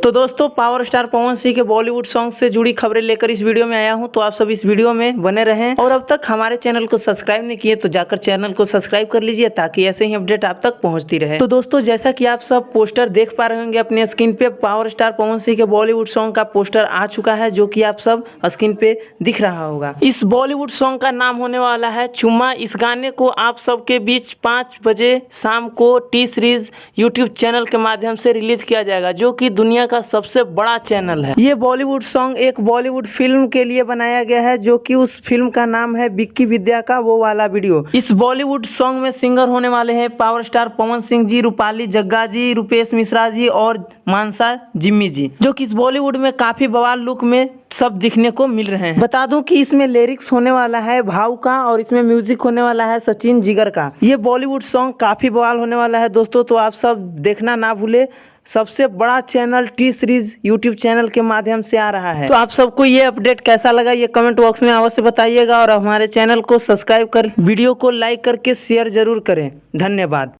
तो दोस्तों power star Pawan Singh के बॉलीवुड सॉन्ग से जुड़ी खबरें लेकर इस वीडियो में आया हूं, तो आप सब इस वीडियो में बने रहें। और अब तक हमारे चैनल को सब्सक्राइब नहीं किए तो जाकर चैनल को सब्सक्राइब कर लीजिए ताकि ऐसे ही अपडेट आप तक पहुंचती रहे। तो दोस्तों जैसा कि आप सब पोस्टर देख पा रहे होंगे अपने स्क्रीन पे, पावर स्टार पवन सिंह के बॉलीवुड सॉन्ग का पोस्टर आ चुका है जो कि आप सब स्क्रीन पे दिख रहा होगा। इस बॉलीवुड सॉन्ग का नाम होने वाला है चुम्मा। इस गाने को आप सबके बीच 5 बजे शाम को टी सीरीज यूट्यूब चैनल के माध्यम से रिलीज किया जाएगा, जो कि दुनिया का सबसे बड़ा चैनल है। ये बॉलीवुड सॉन्ग एक बॉलीवुड फिल्म के लिए बनाया गया है, जो कि उस फिल्म का नाम है विक्की विद्या का वो वाला वीडियो। इस बॉलीवुड सॉन्ग में सिंगर होने वाले हैं पावर स्टार पवन सिंह जी, रूपाली जग्गा जी, रुपेश मिश्रा जी और मानसा जिम्मी जी, जो कि इस बॉलीवुड में काफी बवाल लुक में सब दिखने को मिल रहे हैं। बता दूं कि इसमें लिरिक्स होने वाला है भाव का और इसमें म्यूजिक होने वाला है सचिन जिगर का। ये बॉलीवुड सॉन्ग काफी बवाल होने वाला है दोस्तों, तो आप सब देखना ना भूले। सबसे बड़ा channel T series YouTube channel के माध्यम से आ रहा है। तो आप सबको ये अपडेट कैसा लगा ये कमेंट बॉक्स में अवश्य बताइएगा और हमारे चैनल को सब्सक्राइब कर वीडियो को लाइक करके शेयर जरूर करें। धन्यवाद।